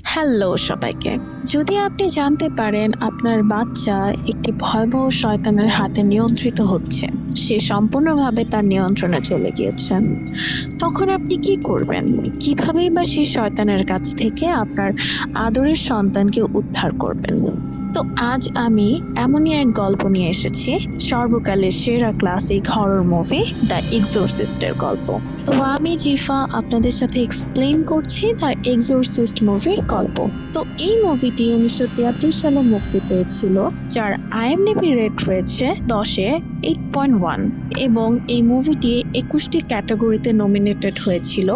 Hello সবাইকে। যদি আপনি জানতে পারেন আপনার বাচ্চা একটি ভয়াবহ শয়তানের হাতে নিয়ন্ত্রিত হচ্ছে, সে সম্পূর্ণভাবে তার নিয়ন্ত্রণে চলে গিয়েছেন, তখন আপনি কি করবেন? কিভাবেই বা সেই শয়তানের কাছ থেকে আপনার আদরের সন্তানকে উদ্ধার করবেন? তো আজ আমি এমনই এক গল্প নিয়ে এসেছি, সর্বকালের সেরা ক্লাসিক হরর মুভি দ্য এক্সোরসিস্টের গল্প। তো আমি জিফা আপনাদের সাথে এক্সপ্লেইন করছি দ্য এক্সোরসিস্ট মুভির গল্প। তো এই মুভিটি 1973 সালে মুক্তি পেয়েছিল, যার IMDb রেট রয়েছে 10-এ 8.1, এবং এই মুভিটি 21টি ক্যাটাগরিতে নমিনেটেড হয়েছিল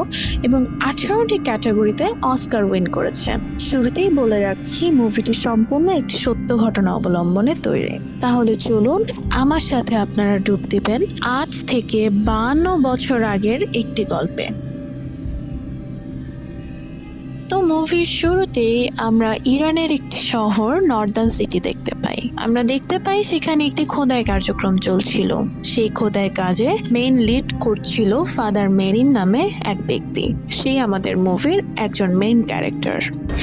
এবং 18টি ক্যাটাগরিতে অস্কার উইন করেছে। শুরুতেই বলে রাখছি, মুভিটি সম্পূর্ণ একটি সত্য ঘটনা অবলম্বনে তৈরি। তাহলে চলুন আমার সাথে আপনারা ডুব দিবেন আজ থেকে 52 বছর আগের একটি গল্পে। তো মুভির শুরুতেই আমরা ইরানের একটি শহর নর্দার্ন সিটি দেখতে পাই। আমরা দেখতে পাই সেখানে একটি খোদাই কার্যক্রম চলছিল। সেই খোদাই কাজে মেইন লিড করছিল ফাদার মেরিন নামে এক ব্যক্তি। সেই আমাদের মুভির একজন মেইন ক্যারেক্টার।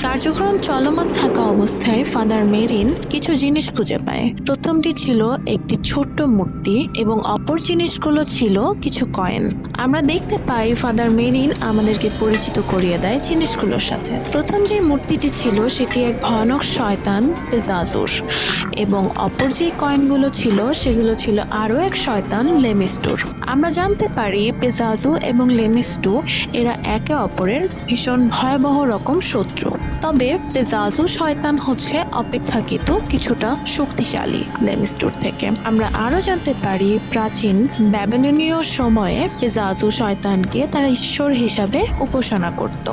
কার্যক্রম চলমান থাকা অবস্থায় ফাদার মেরিন কিছু জিনিস খুঁজে পায়। প্রথমটি ছিল একটি ছোট্ট মূর্তি এবং অপর জিনিসগুলো ছিল কিছু কয়েন। আমরা দেখতে পাই ফাদার মেরিন আমাদেরকে পরিচিত করিয়ে দেয় জিনিসগুলোর সাথে। প্রথম যে মূর্তিটি ছিল সেটি এক ভয়ানক শয়তান পেজাজুর, এবং অপর যে কয়েনগুলো ছিল সেগুলো ছিল আরও এক শয়তান লেমিস্টুর। আমরা জানতে পারি পেজাজু এবং লেমিস্টু এরা একে অপরের ভীষণ ভয়াবহ রকম শত্রু। তবে পেজাজু শয়তান হচ্ছে অপেক্ষাকৃত কিছুটা শক্তিশালী লেমিস্টুর থেকে। আমরা আরও জানতে পারি প্রাচীন ব্যাবিলনীয় সময়ে পেজাজু শয়তানকে তারা ঈশ্বর হিসাবে উপাসনা করত।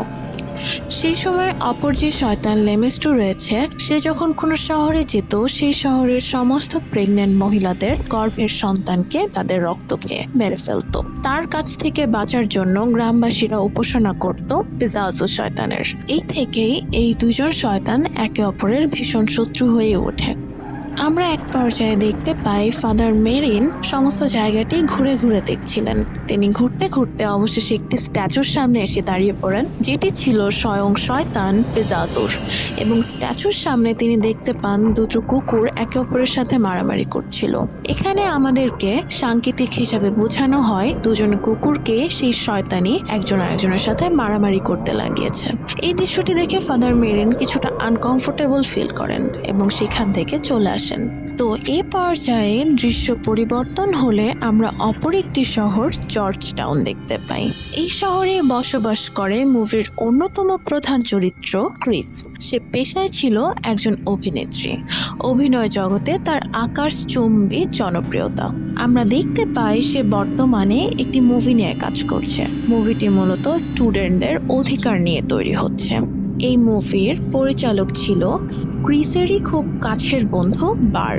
সেই সময় অপর যে শয়তান লেমিস্টু রয়েছে, সে যখন কোনো শহরে যেত, সেই শহরের সমস্ত প্রেগনেন্ট মহিলাদের গর্ভের সন্তানকে তাদের রক্ত খেয়ে মেরে ফেলত। তার কাছ থেকে বাঁচার জন্য গ্রামবাসীরা উপাসনা করত পেজাজু শয়তানের। এই থেকেই এই দুজন শয়তান একে অপরের ভীষণ শত্রু হয়ে ওঠে। আমরা এক পর্যায়ে দেখতে পাই ফাদার মেরিন সমস্ত জায়গাটি ঘুরে ঘুরে দেখছিলেন। তিনি ঘুরতে ঘুরতে অবশেষে একটি স্ট্যাচুর সামনে এসে দাঁড়িয়ে পড়েন, যেটি ছিল স্বয়ং শয়তান পেজাজুর। এবং স্ট্যাচুর সামনে তিনি দেখতে পান দুটো কুকুর একে অপরের সাথে মারামারি করছিল। এখানে আমাদেরকে সাংকেতিক হিসাবে বোঝানো হয় দুজন কুকুরকে সেই শয়তানি একজন আরেকজনের সাথে মারামারি করতে লাগিয়েছে। এই দৃশ্যটি দেখে ফাদার মেরিন কিছুটা আনকমফোর্টেবল ফিল করেন এবং সেখান থেকে চলে আসেন। তো এই পর্যায়ে দৃশ্য পরিবর্তন হলে আমরা অপর একটি শহর জর্জ টাউন দেখতে পাই। এই শহরে বসবাস করে মুভির অন্যতম প্রধান চরিত্র ক্রিস। সে পেশায় ছিল একজন অভিনেত্রী। অভিনয় জগতে তার আকাশচুম্বী জনপ্রিয়তা। আমরা দেখতে পাই সে বর্তমানে একটি মুভি নিয়ে কাজ করছে। মুভিটি মূলত স্টুডেন্টদের অধিকার নিয়ে তৈরি হচ্ছে। এই মুভির পরিচালক ছিল ক্রিসেরই খুব কাছের বন্ধু বার।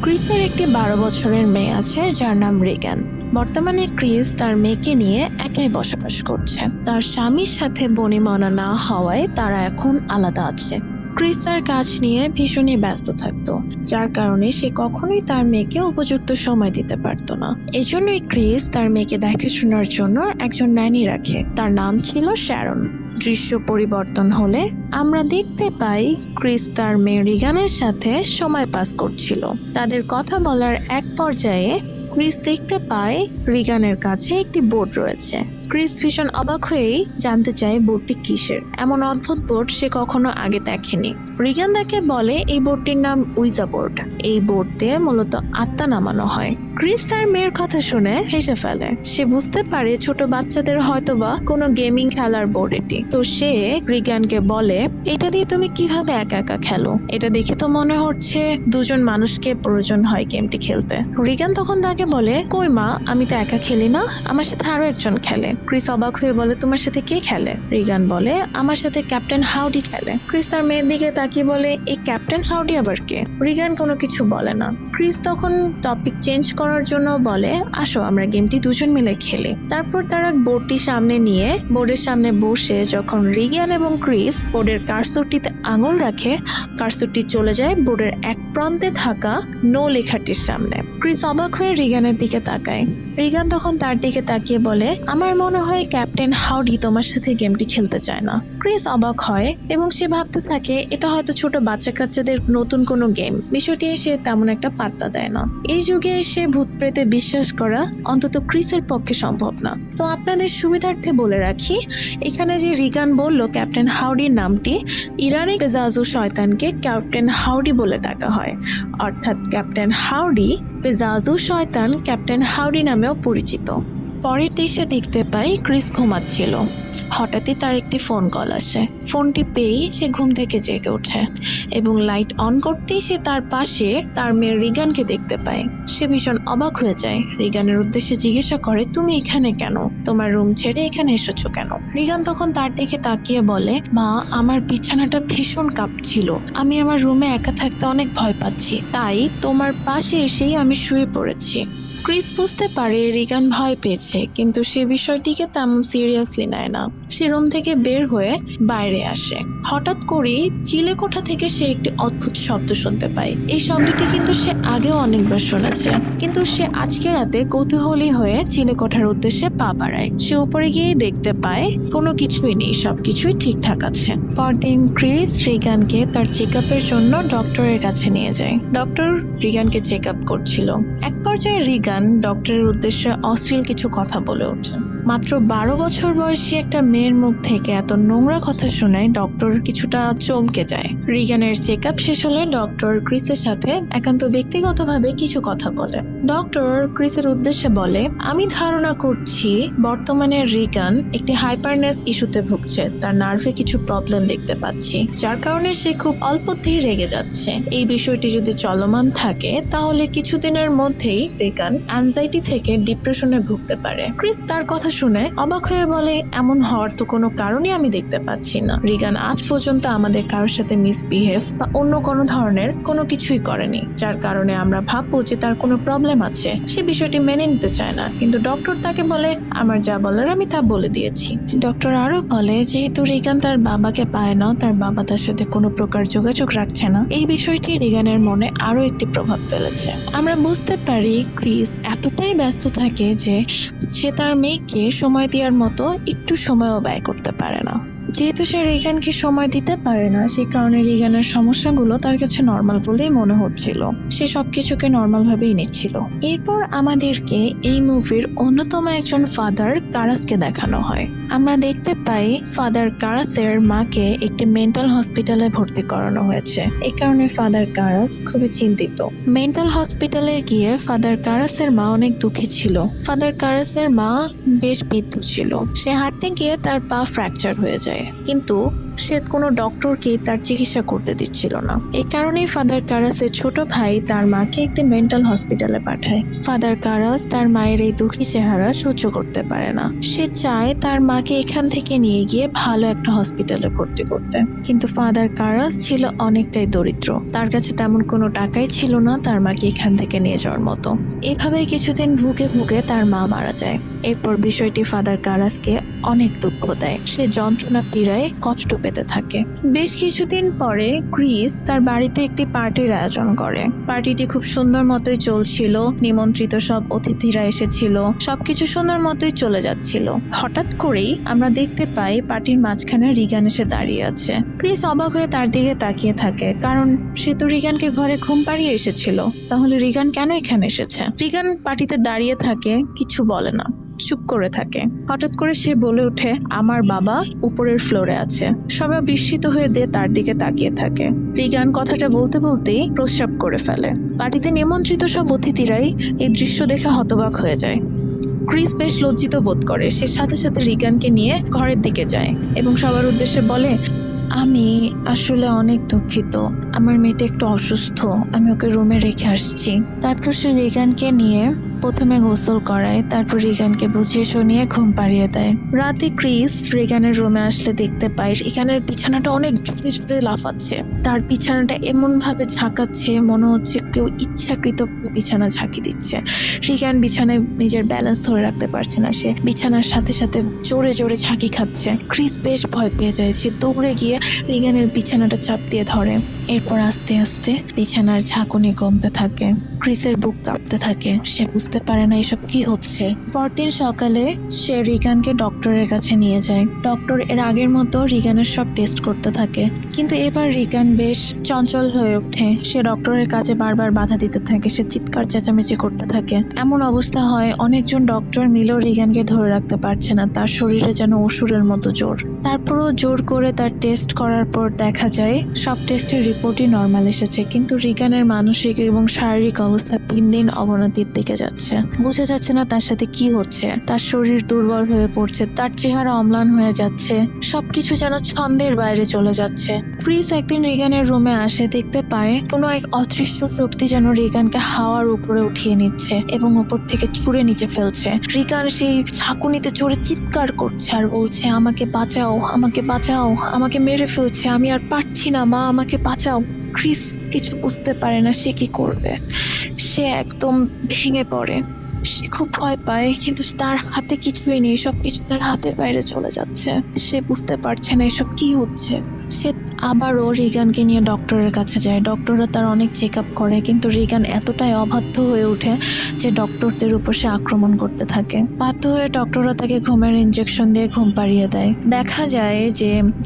ক্রিসের একটি 12 বছরের মেয়ে আছে যার নাম রিগান। বর্তমানে ক্রিস তার মেয়েকে নিয়ে একাই বসবাস করছে। তার স্বামীর সাথে বনিবনা না হওয়ায় তারা এখন আলাদা আছে। ক্রিস তার কাজ নিয়ে ভীষণই ব্যস্ত থাকতো, যার কারণে সে কখনোই তার মেয়েকে উপযুক্ত সময় দিতে পারতো না। এজন্যই ক্রিস তার মেয়েকে দেখাশোনার জন্য একজন ন্যানি রাখে। তার নাম ছিল শ্যারন। দৃশ্য পরিবর্তন হলে আমরা দেখতে পাই ক্রিস তার মেয়ে রিগানের সাথে সময় পাস করছিল। তাদের কথা বলার এক পর্যায়ে ক্রিস দেখতে পায় রিগানের কাছে একটি বোর্ড রয়েছে। ক্রিস ভীষণ অবাক হয়েই জানতে চায় বোর্ডটি কিসের। এমন অদ্ভুত বোর্ড সে কখনো আগে দেখেনি। রিগান তাকে বলে এই বোর্ডটির নাম উইজা বোর্ড। এই বোর্ড দিয়ে মূলত আত্মা নামানো হয়। ক্রিস তার মেয়ের কথা শুনে হেসে ফেলে। সে বুঝতে পারে ছোট বাচ্চাদের হয়তোবা কোনো গেমিং খেলার বোর্ড এটি। তো সে রিগানকে বলে, এটা দিয়ে তুমি কিভাবে একা একা খেলো? এটা দেখে তো মনে হচ্ছে দুজন মানুষকে প্রয়োজন হয় গেমটি খেলতে। রিগান তখন তাকে বলে, কই মা, আমি তো একা খেলি না, আমার সাথে আরো একজন খেলে। ক্রিস অবাক হয়ে বলে, তোমার সাথে কে খেলে? রিগান বলে, আমার সাথে ক্যাপ্টেন হাউডি খেলে। ক্রিস তার মেয়ের দিকে তাকিয়ে বলে, এই ক্যাপ্টেন হাউডি আবার কে? রিগান কোনো কিছু বলে না। ক্রিস তখন টপিক চেঞ্জ করার জন্য বলে, আসো আমরা গেমটি দুজন মিলে খেলি। তারপর তারা বোর্ডটি সামনে নিয়ে বোর্ডের সামনে বসে যখন রিগান এবং ক্রিস বোর্ডের কার্সরটিতে আঙুল রাখে, কার্সরটি চলে যায় বোর্ডের এক প্রান্তে থাকা নো লেখাটির সামনে। ক্রিস অবাক হয়ে রিগানের দিকে তাকায়। রিগান তখন তার দিকে তাকিয়ে বলে, আমার মনে হয় ক্যাপ্টেন হাউডি তোমার সাথে গেমটি খেলতে চায় না। ক্রিস অবাক হয় এবং সে ভাবতে থাকে এটা হয়তো ছোট বাচ্চা কাচ্চাদের নতুন কোনো গেম। বিষয়টি সে তেমন একটা পাত্তা দেয় না। এই যুগে এসে ভূত প্রেতে বিশ্বাস করা অন্তত ক্রিসের পক্ষে সম্ভব না। তো আপনাদের সুবিধার্থে বলে রাখি, এখানে যে রিগান বলল ক্যাপ্টেন হাউডির নামটি, ইরানি পেজাজু শয়তানকে ক্যাপ্টেন হাউডি বলে ডাকা হয়। অর্থাৎ ক্যাপ্টেন হাউডি পেজাজু শয়তান ক্যাপ্টেন হাউডি নামেও পরিচিত। পরের দৃশ্যে দেখতে পাই ক্রিস ঘুমাচ্ছিল। হঠাৎই তার একটি ফোন কল আসে। ফোনটি পেয়েই সে ঘুম থেকে জেগে ওঠে এবং লাইট অন করতেই সে তার পাশে তার মেয়ে রিগানকে দেখতে পায়। সে ভীষণ অবাক হয়ে যায়। রিগানের উদ্দেশ্যে জিজ্ঞাসা করে, তুমি এখানে কেন? তোমার রুম ছেড়ে এখানে এসেছো কেন? রিগান তখন তার দিকে তাকিয়ে বলে, মা, আমার বিছানাটা ভীষণ কাঁপছিল। আমি আমার রুমে একা থাকতে অনেক ভয় পাচ্ছি, তাই তোমার পাশে এসেই আমি শুয়ে পড়েছি। ক্রিস বুঝতে পারে রিগান ভয় পেয়েছে, কিন্তু সে বিষয়টিকে তেমন সিরিয়াসলি নেয় না। সে রুম থেকে বের হয়ে বাইরে আসে। হঠাৎ করেই চিলেকোঠা থেকে সে একটি অদ্ভুত শব্দ শুনতে পায়। এই শব্দটি কিন্তু সে আগেও অনেকবার শুনেছে, কিন্তু সে আজকে রাতে কৌতূহলী হয়ে চিলেকোঠার উদ্দেশ্যে পা বাড়ায়। সে উপরে গিয়ে দেখতে পায় কোনো কিছুই নেই, সবকিছুই ঠিকঠাক আছে। পরদিন ক্রিস রিগানকে তার চেক আপের জন্য ডক্টরের কাছে নিয়ে যায়। ডক্টর রিগানকে চেক আপ করছিল। এক পর্যায়ে রিগান ডক্টরের উদ্দেশ্যে অশ্লীল কিছু কথা বলে ওঠে। মাত্র 12 বছর বয়সী একটা মেয়ের মুখ থেকে এত নোংরা কথা শুনে ডক্টর কিছুটা চমকে যায়। রিগানের চেক আপ শেষ হলে ডক্টর ক্রিসের সাথে একান্ত ব্যক্তিগতভাবে কিছু কথা বলে। ডক্টর ক্রিসের উদ্দেশ্যে বলে, আমি ধারণা করছি বর্তমানে রিগান একটি হাইপারনেস ইস্যুতে ভুগছে। তার নার্ভে কিছু প্রবলেম দেখতে পাচ্ছি, যার কারণে সে খুব অল্পতেই রেগে যাচ্ছে। এই বিষয়টি যদি চলমান থাকে তাহলে কিছুদিনের মধ্যেই রিগান অ্যাংজাইটি থেকে ডিপ্রেশনে ভুগতে পারে। ক্রিস তার কথা শুনে অবাক হয়ে বলে, এমন হওয়ার তো কোনো কারণই আমি দেখতে পাচ্ছি না। রিগান আজ পর্যন্ত আমাদের কারোর সাথে মিসবিহেভ বা অন্য কোনো ধরনের কোনো কিছুই করেনি, যার কারণে আমরা ভাববো যে তার কোনো প্রবলেম আছে। সে বিষয়টি মেনে নিতে চায় না, কিন্তু ডক্টর তাকে বলে, আমার যা বলার আমি তা বলে দিয়েছি। ডক্টর আরো বলে, যেহেতু রিগান তার বাবাকে পায় না, তার বাবা তার সাথে কোনো প্রকার যোগাযোগ রাখছে না, এই বিষয়টি রিগানের মনে আরো একটি প্রভাব ফেলেছে। আমরা বুঝতে পারি ক্রিস এতটাই ব্যস্ত থাকে যে সে তার মেয়েকে সময় দেওয়ার মতো একটু সময়ও ব্যয় করতে পারে না। যেহেতু সে রিগানকে সময় দিতে পারে না, সেই কারণে রিগানের সমস্যাগুলো তার কাছে নর্মাল বলেই মনে হচ্ছিল। সে সবকিছুকে নর্মাল ভাবেই নিচ্ছিল। এরপর আমাদেরকে এই মুভির অন্যতম একজন ফাদার কারাসকে দেখানো হয়। আমরা দেখতে পাই ফাদার কারাসের মাকে একটি মেন্টাল হসপিটালে ভর্তি করানো হয়েছে। এই কারণে ফাদার কারাস খুবই চিন্তিত। মেন্টাল হসপিটালে গিয়ে ফাদার কারাসের মা অনেক দুঃখী ছিল। ফাদার কারাসের মা বেশ বৃদ্ধ ছিল। সে হাঁটতে গিয়ে তার পা ফ্র্যাকচার হয়ে যায়, কিন্তু সে কোনো ডক্টরকে তার চিকিৎসা করতে দিচ্ছিল না। এই কারণেই ফাদার কারাসের ছোট ভাই তার মাকে একটি মেন্টাল হসপিটালে পাঠায়। ফাদার কারাস তার মায়ের এই দুঃখী চেহারা সহ্য করতে পারে না। সে চায় তার মাকে এখান থেকে নিয়ে গিয়ে ভালো একটা হসপিটালে ভর্তি করতে, কিন্তু ফাদার কারাস ছিল অনেকটাই দরিদ্র। তার কাছে তেমন কোনো টাকাই ছিল না তার মাকে এখান থেকে নিয়ে যাওয়ার মতো। এভাবেই কিছুদিন ভুগে ভুগে তার মা মারা যায়। এরপর বিষয়টি ফাদার কারাসকে অনেক দুঃখ দেয়। সে যন্ত্রণা পীড়ায় কষ্ট পেতে থাকে। বেশ কিছুদিন পরে ক্রিস তার বাড়িতে একটি পার্টির আয়োজন করে। পার্টিটি খুব সুন্দর মতোই চলছিল। নিমন্ত্রিত সব অতিথিরা এসেছিল। সবকিছু সুন্দর মতোই চলে যাচ্ছিল। হঠাৎ করেই আমরা দেখতে পাই পার্টির মাঝখানে রিগান এসে দাঁড়িয়ে আছে। ক্রিস অবাক হয়ে তার দিকে তাকিয়ে থাকে, কারণ সে তো রিগানকে ঘরে ঘুম পাড়িয়ে এসেছিল। তাহলে রিগান কেন এখানে এসেছে? রিগান পার্টিতে দাঁড়িয়ে থাকে, কিছু বলে না, চুপ করে থাকে। হঠাৎ করে সে বলে ওঠে, আমার বাবা উপরের ফ্লোরে আছে। সবাই বিস্মিত হয়ে তার দিকে তাকিয়ে থাকে। রিগান কথাটা বলতে বলতেই প্রস্রাব করে ফেলে। পার্টিতে নিমন্ত্রিত সব অতিথিরাই এই দৃশ্য দেখে হতবাক হয়ে যায়। ক্রিস বেশ লজ্জিত বোধ করে। সে সাথে সাথে রিগানকে নিয়ে ঘরের দিকে যায় এবং সবার উদ্দেশ্যে বলে, আমি আসলে অনেক দুঃখিত, আমার মেয়েটা একটু অসুস্থ, আমি ওকে রুমে রেখে আসছি। তারপর সে রিগানকে নিয়ে প্রথমে গোসল করায়, তারপর রিগানকে বুঝিয়ে শুনিয়ে ঘুম পাড়িয়ে দেয়। রাতে ক্রিস রিগানের রুমে আসলে দেখতে পায় রিগানের বিছানাটা অনেক জোরে জোরে লাফাচ্ছে। তার বিছানাটা এমন ভাবে ঝাঁকাচ্ছে মনে হচ্ছে কেউ ইচ্ছাকৃত বিছানা ঝাঁকি দিচ্ছে। রিগান বিছানায় নিজের ব্যালেন্স ধরে রাখতে পারছে না, সে বিছানার সাথে সাথে জোরে জোরে ঝাঁকি খাচ্ছে। ক্রিস বেশ ভয় পেয়ে যায়, সে দৌড়ে গিয়ে রিগানের বিছানাটা চাপ দিয়ে ধরে। এরপর আস্তে আস্তে বিছানার ঝাঁকুনি কমতে থাকে, ক্রিসের বুক কাঁপতে থাকে, সে বুঝতে পারে না এসব কি হচ্ছে। পরদিন সকালে সে রিগানকে ডক্টরের কাছে নিয়ে যায়। ডক্টর এর আগের মতো রিগানের সব টেস্ট করতে থাকে, কিন্তু এবার রিগান বেশ চঞ্চল হয়ে ওঠে। সে ডক্টরের কাছে বারবার বাধা দিতে থাকে, সে চিৎকার চেঁচামেচি করতে থাকে। এমন অবস্থা হয় অনেকজন ডক্টর মিলেও রিগানকে ধরে রাখতে পারছে না, তার শরীরে যেন অসুরের মতো জোর। তারপরও জোর করে তার টেস্ট করার পর দেখা যায় সব টেস্টের রিপোর্টই নর্মাল এসেছে, কিন্তু রিগানের মানসিক এবং শারীরিক অবস্থা দিন দিন অবনতির দিকে যাচ্ছে। বোঝা যাচ্ছে না তার সাথে কি হচ্ছে। তার শরীর দুর্বল হয়ে পড়ছে, তার চেহারা অম্লান হয়ে যাচ্ছে, সবকিছু যেন ছন্দের বাইরে চলে যাচ্ছে। ক্রিস একদিন রিগানের রুমে আসে, দেখতে পায় কোনো এক অদৃশ্য শক্তি যেন রিগানকে হাওয়ার উপরে উঠিয়ে নিচ্ছে এবং উপর থেকে ছুঁড়ে নিচে ফেলছে। রিগান সেই ঝাঁকুনিতে জোরে চিৎকার করছে আর বলছে, আমাকে বাঁচাও, আমাকে বাঁচাও, আমাকে মেরে ফেলছে, আমি আর পারছি না মা, আমাকে বাঁচাও। ক্রিস কিছু বুঝতে পারে না সে কি করবে। সে একদম ভেঙে পড়ে, সে খুব ভয় পায়, কিন্তু তার হাতে কিছুই নেই, সবকিছু তার হাতের বাইরে চলে যাচ্ছে। সে বুঝতে পারছে না এসব কি হচ্ছে। সে আবারও রিগানকে নিয়ে ডক্টরের কাছে যায়। ডক্টররা তার অনেক চেক আপ করে, কিন্তু রিগান এতটাই অবাধ্য হয়ে ওঠে যে ডক্টরদের উপর সে আক্রমণ করতে থাকে। বাধ্য হয়ে ডক্টররা তাকে ঘুমের ইনজেকশন দিয়ে ঘুম পাড়িয়ে দেয়। দেখা যায়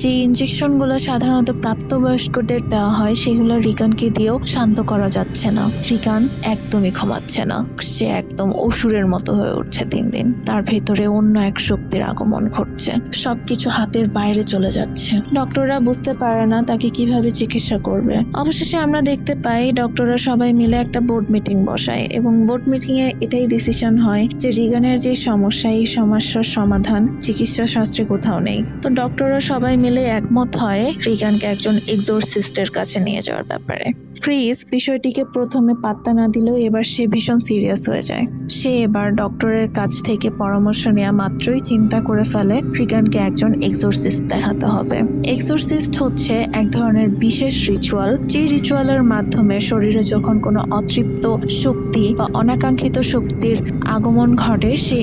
যে ইনজেকশনগুলো সাধারণত প্রাপ্তবয়স্কদের দেওয়া হয় সেগুলো রিগানকে দিয়েও শান্ত করা যাচ্ছে না। রিগান একদমই ঘুমাচ্ছে না, সে একদম অসুরের মতো হয়ে উঠছে দিন দিন। তার ভেতরে অন্য এক শক্তির আগমন ঘটছে, সবকিছু হাতের বাইরে চলে যাচ্ছে। ডক্টররা বুঝতে পারে না তাকে কিভাবে চিকিৎসা করবে। অবশেষে আমরা দেখতে পাই ডক্টররা সবাই মিলে একটা বোর্ড মিটিং বসায় এবং বোর্ড মিটিং এ এটাই ডিসিশন হয় যে রিগানের যে সমস্যা, এই সমস্যার সমাধান চিকিৎসা শাস্ত্রে কোথাও নেই। তো ডক্টররা সবাই মিলে একমত হয় রিগানকে একজন এক্সোরসিস্টের কাছে নিয়ে যাওয়ার ব্যাপারে। ক্রিস বিষয়টিকে প্রথমে পাত্তা না দিলেও এবার সে ভীষণ সিরিয়াস হয়ে যায়। সে এবার ডক্টরের কাছ থেকে পরামর্শ নেওয়া মাত্রই চিন্তা করে ফেলে রিগানকে একজন এক্সোরসিস্ট দেখাতে হবে। এক্সোরসিস্ট হচ্ছে এক ধরনের বিশেষ রিচুয়াল, যে রিচুয়ালের মাধ্যমে শরীরে যখন কোনো অতৃপ্ত শক্তি বা অনাকাঙ্ক্ষিত শক্তির আগমন ঘটে, সে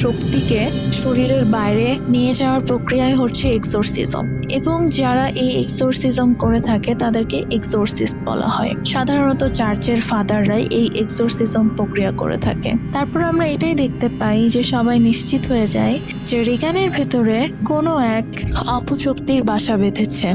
শক্তিকে শরীরের বাইরে নিয়ে যাওয়ার প্রক্রিয়াই হচ্ছে এক্সোরসিজম। এবং যারা এই এক্সোরসিজম করে থাকে তাদেরকে এক্সোরসিস্ট বলা হয়। সাধারণত চার্চের ফাদাররাই এই এক্সোরসিজম প্রক্রিয়া করে থাকে। তারপর আমরা এটাই দেখতে পাই যে সবাই নিশ্চিত হয়ে যায় যে রিগানের ভেতরে কোনো এক অপশক্তির বাসা বেঁধেছে।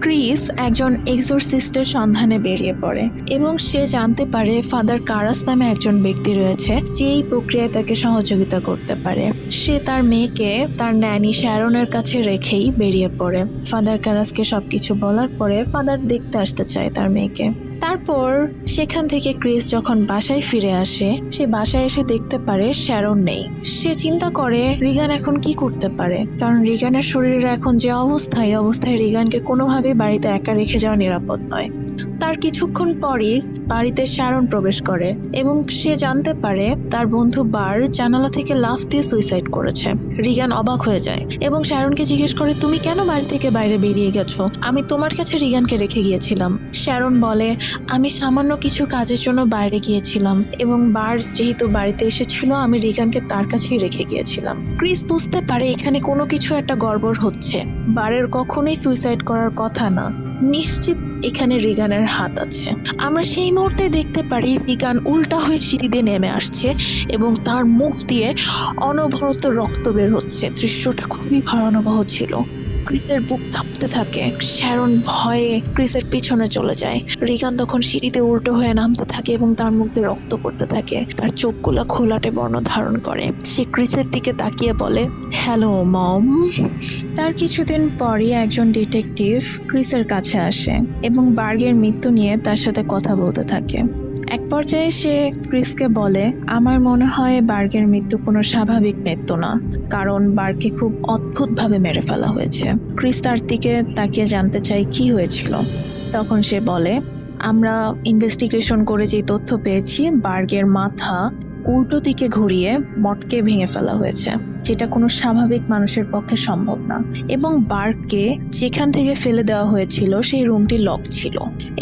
ক্রিস একজন এক্সোরসিস্টের সন্ধানে বেরিয়ে পড়ে এবং সে জানতে পারে ফাদার কারাস নামে একজন ব্যক্তি রয়েছে যে এই প্রক্রিয়ায় তাকে সহযোগিতা করতে পারে। সে তার মেয়েকে তার ন্যানি শ্যারনের কাছে রেখেই বেরিয়ে পড়ে। ফাদার কারাসকে সবকিছু বলার পরে ফাদার দেখতে আসতে চায় তার মেয়েকে। তারপর সেখান থেকে ক্রিস যখন বাসায় ফিরে আসে, সে বাসায় এসে দেখতে পারে শ্যারন নেই। সে চিন্তা করে রিগান এখন কি করতে পারে, কারণ রিগানের শরীরে এখন যে অবস্থায় রিগানকে কোনোভাবেই বাড়িতে একা রেখে যাওয়া নিরাপদ নয়। তার কিছুক্ষণ পরই বাড়িতে শ্যারন প্রবেশ করে এবং সে জানতে পারে তার বন্ধু বার জানালা থেকে লাফ দিয়ে সুইসাইড করেছে। রিগান অবাক হয়ে যায় এবং শ্যারনকে জিজ্ঞেস করে, তুমি কেন বাড়ি থেকে বাইরে বেরিয়ে গেছো? আমি তোমার কাছে রিগানকে রেখে গিয়েছিলাম। শ্যারন বলে, আমি সামান্য কিছু কাজের জন্য বাইরে গিয়েছিলাম এবং বার যেহেতু বাড়িতে এসেছিল আমি রিগানকে তার কাছেই রেখে গিয়েছিলাম। ক্রিস বুঝতে পারে এখানে কোনো কিছু একটা গড়বড় হচ্ছে। বারের কখনোই সুইসাইড করার কথা না, নিশ্চিত এখানে রিগানের হাত আছে। আমরা সেই মুহূর্তে দেখতে পারি রিগান উল্টা হয়ে সিঁড়ি দিয়ে নেমে আসছে এবং তার মুখ দিয়ে অনবরত রক্ত বের হচ্ছে। দৃশ্যটা খুবই ভয়ানক ছিল। ক্রিসের বুক কাঁপতে থাকে। শ্যারন ভয়ে ক্রিসের পিছনে চলে যায়। রিগান তখন সিঁড়িতে উল্টো হয়ে নামতে থাকে এবং তার মুখ দিয়ে রক্ত পড়তে থাকে। তার চোখগুলো ঘোলাটে বর্ণ ধারণ করে। সে ক্রিসের দিকে তাকিয়ে বলে, হ্যালো মম। তার কিছুদিন পরই একজন ডিটেকটিভ ক্রিসের কাছে আসে এবং বার্গের মৃত্যু নিয়ে তার সাথে কথা বলতে থাকে। এক পর্যায়ে সে ক্রিসকে বলে, আমার মনে হয় বার্গের মৃত্যু কোনো স্বাভাবিক মৃত্যু না, কারণ বার্গকে খুব অদ্ভুতভাবে মেরে ফেলা হয়েছে। ক্রিস তার দিকে তাকিয়ে জানতে চাই কি হয়েছিল। তখন সে বলে, আমরা ইনভেস্টিগেশন করে যে তথ্য পেয়েছি বার্গের মাথা উল্টো দিকে ঘুরিয়ে মটকে ভেঙে ফেলা হয়েছে, যেটা কোনো স্বাভাবিক মানুষের পক্ষে সম্ভব না। এবং বার্গকে যেখান থেকে ফেলে দেওয়া হয়েছিল সেই রুমটি লক ছিল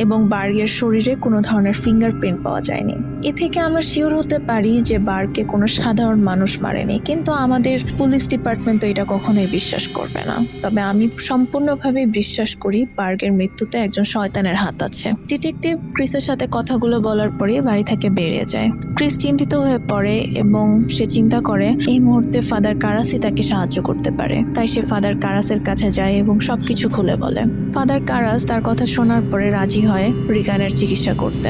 এবং বার্গের শরীরে কোনো ধরনের ফিঙ্গারপ্রিন্ট পাওয়া যায়নি। এ থেকে আমরা শিওর হতে পারি যে বার্গকে কোনো সাধারণ মানুষ মারেনি, কিন্তু আমাদের পুলিশ ডিপার্টমেন্ট তো এটা কখনোই বিশ্বাস করবে না। তবে আমি সম্পূর্ণভাবে বিশ্বাস করি বার্গের মৃত্যুতে একজন শয়তানের হাত আছে। ডিটেকটিভ ক্রিসের সাথে কথাগুলো বলার পরে বাড়ি থেকে বেরিয়ে যায়। ক্রিস চিন্তিত হয়ে পড়ে এবং সে চিন্তা করে এই মুহূর্তে ফাদার কারাসই তাকে সাহায্য করতে পারে। তাই সে ফাদার কারাসের কাছে যায় এবং সবকিছু খুলে বলে। ফাদার কারাস তার কথা শোনার পরে রাজি হয় রিগানের চিকিৎসা করতে।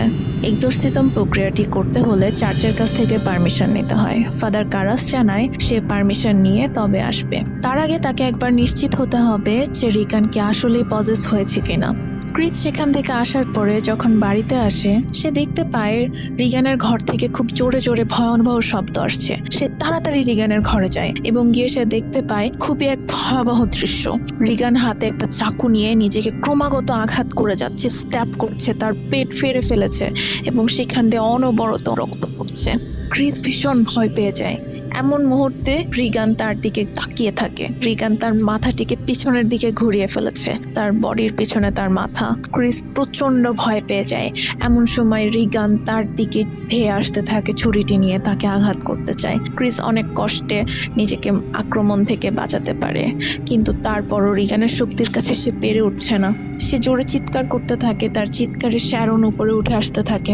এক্সোরসিজম প্রক্রিয়াটি করতে হলে চার্চের কাছ থেকে পারমিশন নিতে হয়। ফাদার কারাস জানায় সে পারমিশন নিয়ে তবে আসবে। তার আগে তাকে একবার নিশ্চিত হতে হবে যে রিগান কি আসলেই পজেস হয়েছে কিনা। ক্রিস সেখান থেকে আসার পরে যখন বাড়িতে আসে সে দেখতে পায় রিগানের ঘর থেকে খুব জোরে জোরে ভয়াবহ শব্দ আসছে। সে তাড়াতাড়ি রিগানের ঘরে যায় এবং গিয়ে সে দেখতে পায় খুবই এক ভয়াবহ দৃশ্য। রিগান হাতে একটা চাকু নিয়ে নিজেকে ক্রমাগত আঘাত করে যাচ্ছে, স্ট্যাব করছে, তার পেট ফেড়ে ফেলেছে এবং সেখান দিয়ে অনবরত রক্ত পড়ছে। ক্রিস ভীষণ ভয় পেয়ে যায়। এমন মুহূর্তে রিগান তার দিকে তাকিয়ে থাকে। রিগান তার মাথাটিকে পিছনের দিকে ঘুরিয়ে ফেলেছে, তার বডির পিছনে তার মাথা। ক্রিস প্রচন্ড ভয় পেয়ে যায়। এমন সময় রিগান তার দিকে ধেয়ে আসতে থাকে, ছুরিটি নিয়ে তাকে আঘাত করতে চায়। ক্রিস অনেক কষ্টে নিজেকে আক্রমণ থেকে বাঁচাতে পারে, কিন্তু তারপরও রিগানের শক্তির কাছে সে পেরে উঠছে না। সে জোরে চিৎকার করতে থাকে, তার চিৎকারে শ্যারন উপরে উঠে আসতে থাকে।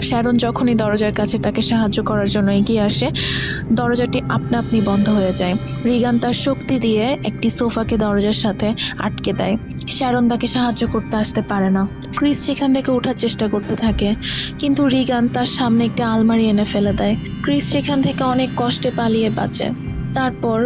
শ্যারন যখনই দরজার কাছে তাকে সাহায্য করার জন্য এগিয়ে আসে, দরজাটি আপনা আপনি বন্ধ হয়ে যায়। রিগান তার শক্তি দিয়ে একটি সোফাকে দরজার সাথে আটকে দেয়। শ্যারন তাকে সাহায্য করতে আসতে পারে না। ক্রিস সেখান থেকে ওঠার চেষ্টা করতে থাকে, কিন্তু রিগান তার সামনে একটি আলমারি এনে ফেলে দেয়। ক্রিস সেখান থেকে অনেক কষ্টে পালিয়ে বাঁচে। তারপর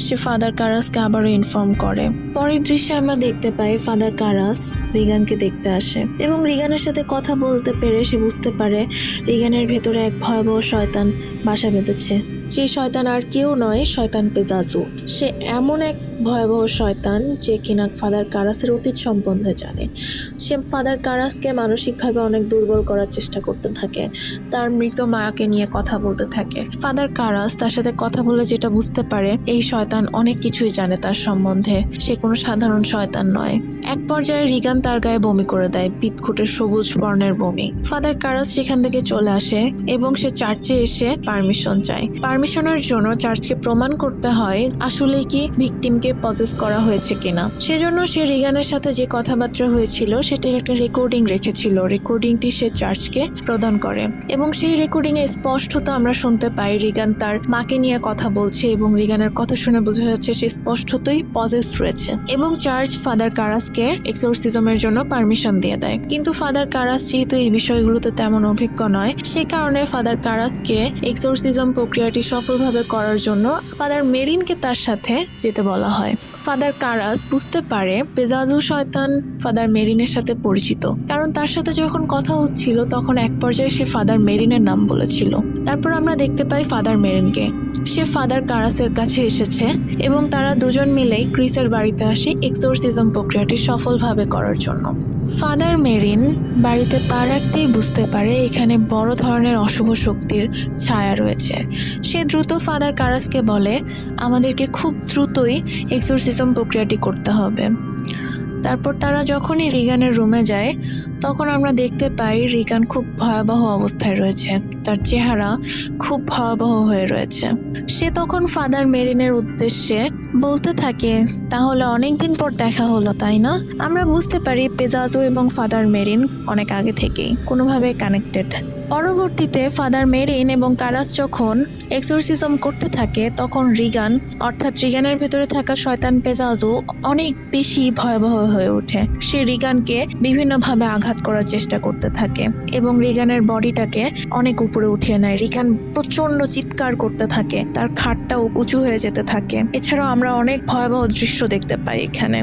সে ফাদার কারাসকে আবারও ইনফর্ম করে। পরের দৃশ্যে আমরা দেখতে পাই ফাদার কারাস রিগানকে দেখতে আসে এবং রিগানের সাথে কথা বলতে পেরে সে বুঝতে পারে রিগানের ভেতরে এক ভয়াবহ শয়তান বাসা বেঁধেছে। যে শয়তান আর কেউ নয়, শয়তান পেজাজু। সে এমন এক ভয়াবহ শয়তান যে কিনা ফাদার কারাসের অতীত সম্বন্ধে জানে। সে ফাদার কারাসকে মানসিকভাবে অনেক দুর্বল করার চেষ্টা করতে থাকে, তার মৃত মাকে নিয়ে কথা বলতে থাকে। ফাদার কারাস তার সাথে কথা বলে যেটা বুঝতে পারে এই শয়তান অনেক কিছুই জানে তার সম্বন্ধে, সে কোনো সাধারণ শয়তান নয়। এক পর্যায়ে রিগান তার গায়ে বমি করে দেয়, পিতকুটের সবুজ বর্ণের বমি। ফাদার কারাস সেখান থেকে চলে আসে এবং সে চার্চে এসে পারমিশন চায়। পারমিশনের জন্য চার্চকে প্রমাণ করতে হয় আসলে কি ভিকটিমকে পজেস করা হয়েছে কিনা। সেজন্য সে রিগানের সাথে যে কথাবার্তা হয়েছিল সেটার একটা রেকর্ডিং রেখেছিল। রেকর্ডিংটি সে চার্চকে প্রদান করে এবং সেই রেকর্ডিংয়ে স্পষ্টত আমরা শুনতে পাই রিগান তার মাকে নিয়ে কথা বলছে এবং রিগানের কথা শুনে বোঝা যাচ্ছে সে স্পষ্টতই পজেস রয়েছে। এবং চার্চ ফাদার কারাসকে এক্সোরসিজমের জন্য পারমিশন দিয়ে দেয়, কিন্তু ফাদার কারাস যেহেতু এই বিষয়গুলোতে তেমন অভিজ্ঞ নয়, সে কারণে ফাদার কারাসকে এক্সোরসিজম প্রক্রিয়াটি সফলভাবে করার জন্য ফাদার মেরিনকে তার সাথে যেতে বলা হয়। ফাদার কারাস বুঝতে পারে পেজাজু শয়তান ফাদার মেরিনের সাথে পরিচিত, কারণ তার সাথে যখন কথা হচ্ছিল তখন এক পর্যায়ে সে ফাদার মেরিনের নাম বলেছিল। তারপর আমরা দেখতে পাই ফাদার মেরিনকে, সে ফাদার কারাসের কাছে এসেছে এবং তারা দুজন মিলেই ক্রিসের বাড়িতে আসে এক্সোরসিজম প্রক্রিয়াটি সফলভাবে করার জন্য। ফাদার মেরিন বাড়িতে পা রাখতেই বুঝতে পারে এখানে বড় ধরনের অশুভ শক্তির ছায়া রয়েছে। সে দ্রুত ফাদার কারাসকে বলে আমাদেরকে খুব দ্রুতই এক্সোরসিজম প্রক্রিয়াটি করতে হবে। তারপর তারা যখনই রিগানের রুমে যায় তখন আমরা দেখতে পাই রিগান খুব ভয়াবহ অবস্থায় রয়েছে, তার চেহারা খুব ভয়াবহ হয়ে রয়েছে। সে তখন ফাদার মেরিনের উদ্দেশ্যে বলতে থাকে তাহলে অনেকদিন পর দেখা হলো তাই না। আমরা বুঝতে পারি পেজাজু এবং ফাদার মেরিন অনেক আগে থেকেই কোনোভাবে কানেক্টেড। পরবর্তীতে ফাদার মেরিন এবং কারাস যখন এক্সোরসিজম করতে থাকে তখন রিগান অর্থাৎ রিগানের ভেতরে থাকা শয়তান পেজাজু অনেক বেশি ভয়াবহ হয়ে ওঠে। সে রিগানকে বিভিন্নভাবে আঘাত করার চেষ্টা করতে থাকে এবং রিগানের বডিটাকে অনেক উপরে উঠিয়ে নেয়। রিগান প্রচন্ড চিৎকার করতে থাকে, তার খাটটাও উঁচু হয়ে যেতে থাকে। এছাড়াও আমরা অনেক ভয়াবহ দৃশ্য দেখতে পাই এখানে।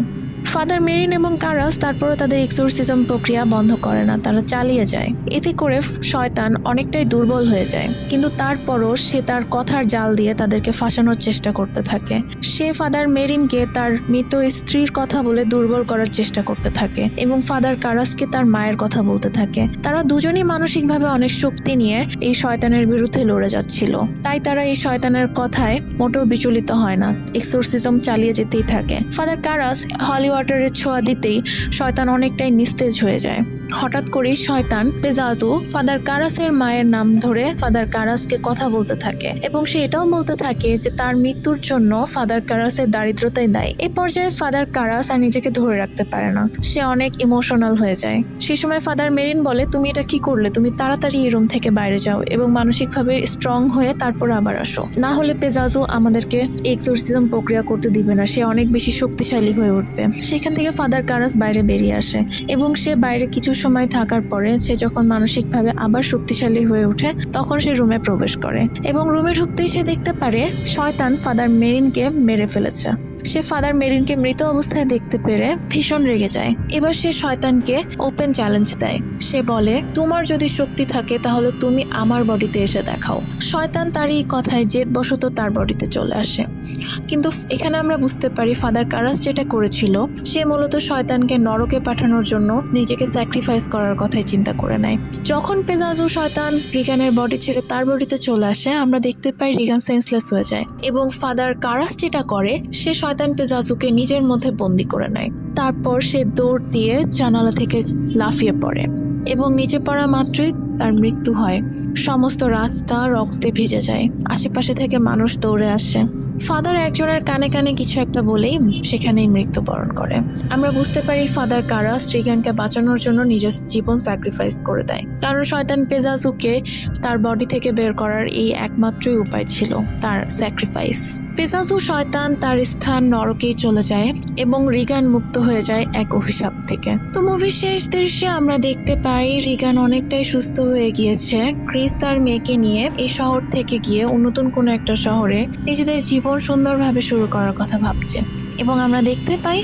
ফাদার মেরিন এবং কারাস তারপরও তাদের এক্সোরসিজম প্রক্রিয়া বন্ধ করে না, তারা চালিয়ে যায়। এতে করে শয়তান অনেকটাই দুর্বল হয়ে যায়, কিন্তু তারপরও সে তার কথার জাল দিয়ে তাদেরকে ফাঁসানোর চেষ্টা করতে থাকে। সে ফাদার মেরিনকে তার মৃত স্ত্রীর কথা বলে দুর্বল করার চেষ্টা করতে থাকে এবং ফাদার কারাসকে তার মায়ের কথা বলতে থাকে। তারা দুজনই মানসিকভাবে অনেক শক্তি নিয়ে এই শয়তানের বিরুদ্ধে লড়ে যাচ্ছিল, তাই তারা এই শয়তানের কথায় মোটেও বিচলিত হয় না, এক্সোরসিজম চালিয়ে যেতেই থাকে। ফাদার কারাস হলি ওয়াটারের ছোঁয়া দিতেই শয়তান অনেকটাই নিস্তেজ হয়ে যায়। হঠাৎ করেই শয়তান পেজাজু ফাদার কারাসের মায়ের নাম ধরে ফাদার কারাসকে কথা বলতে থাকে এবং সে এটাও বলতে থাকে যে তার মৃত্যুর জন্য ফাদার কারাসের দারিদ্রতাই দায়ী। এই পর্যায়ে ফাদার কারাস আর নিজেকে ধরে রাখতে পারে না, সে অনেক ইমোশনাল হয়ে যায়। সে সময় ফাদার মেরিন বলে, তুমি এটা কি করলে? তুমি তাড়াতাড়ি এই রুম থেকে বাইরে যাও এবং মানসিকভাবে স্ট্রং হয়ে তারপর আবার আসো, না হলে পেজাজু আমাদেরকে এক্সোরসিজম প্রক্রিয়া করতে দিবে না, সে অনেক বেশি শক্তিশালী হয়ে উঠবে। সেখান থেকে ফাদার কারাস বাইরে বেরিয়ে আসে এবং সে বাইরে কিছু সময় থাকার পরে সে যখন মানসিকভাবে আবার শক্তিশালী হয়ে ওঠে তখন সে রুমে প্রবেশ করে এবং রুমে ঢুকতেই সে দেখতে পারে শয়তান ফাদার মেরিনকে মেরে ফেলেছে। সে ফাদার মেরিনকে মৃত অবস্থায় দেখতে পেরে ভীষণ রেগে যায়। এবার সে শয়তানকে ওপেন চ্যালেঞ্জ দেয়। সে বলে, তোমার যদি শক্তি থাকে তাহলে তুমি আমার বডিতে এসে দেখাও। শয়তান তার এই কথায় জেদবশত তার বডিতে চলে আসে, কিন্তু এখানে আমরা বুঝতে পারি ফাদার কারাস যেটা করেছিল সে মূলত শয়তানকে নরকে পাঠানোর জন্য নিজেকে স্যাক্রিফাইস করার কথাই চিন্তা করে নেয়। যখন পেজাজু শয়তান রিগানের বডি ছেড়ে তার বডিতে চলে আসে আমরা দেখতে পাই রিগান সেন্সলেস হয়ে যায় এবং ফাদার কারাস যেটা করে সে শয়তান পেজাজুকে নিজের মধ্যে বন্দি করে নেয়। তারপর সে দৌড় দিয়ে জানালা থেকে লাফিয়ে পড়ে এবং নিচে পড়া মাত্রই তার মৃত্যু হয়। সমস্ত রাস্তা রক্তে ভিজে যায়, আশেপাশে থেকে মানুষ দৌড়ে আসে। ফাদার একজনের কানে কানে কিছু একটা বলেই সেখানেই মৃত্যুবরণ করে। আমরা বুঝতে পারি ফাদার কারাস রিগানকে বাঁচানোর জন্য নিজের জীবন স্যাক্রিফাইস করে দেয়, কারণ শয়তান পেজাজুকে তার বডি থেকে বের করার এই একমাত্রই উপায় ছিল তার স্যাক্রিফাইস। পেজাজু শয়তান তার স্থান নরকেই চলে যায় এবং রিগান মুক্ত হয়ে যায় এক অভিশাপ থেকে। তো মুভির শেষ দৃশ্যে আমরা দেখতে পাই রিগান অনেকটাই সুস্থ হয়ে গিয়েছে। ক্রিস তার মেয়েকে নিয়ে এই শহর থেকে গিয়ে নতুন কোনো একটা শহরে নিজেদের জীবন সুন্দরভাবে শুরু করার কথা ভাবছে এবং আমরা দেখতে পাই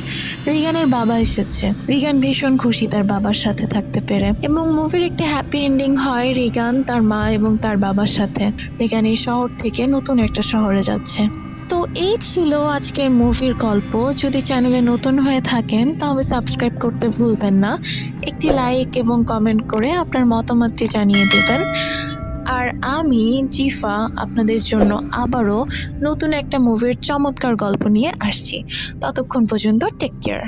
রিগানের বাবা এসেছে। রিগান ভীষণ খুশি তার বাবার সাথে থাকতে পেরে এবং মুভির একটি হ্যাপি এন্ডিং হয় রিগান তার মা এবং তার বাবার সাথে। রিগান এই শহর থেকে নতুন একটা শহরে যাচ্ছে। তো এই ছিল আজকের মুভির গল্প। যদি চ্যানেলে নতুন হয়ে থাকেন তাহলে সাবস্ক্রাইব করতে ভুলবেন না, একটি লাইক এবং কমেন্ট করে আপনার মতামতটি জানিয়ে দেবেন। আর আমি জিফা আপনাদের জন্য আবারও নতুন একটা মুভির চমৎকার গল্প নিয়ে আসছি। ততক্ষণ পর্যন্ত টেক কেয়ার।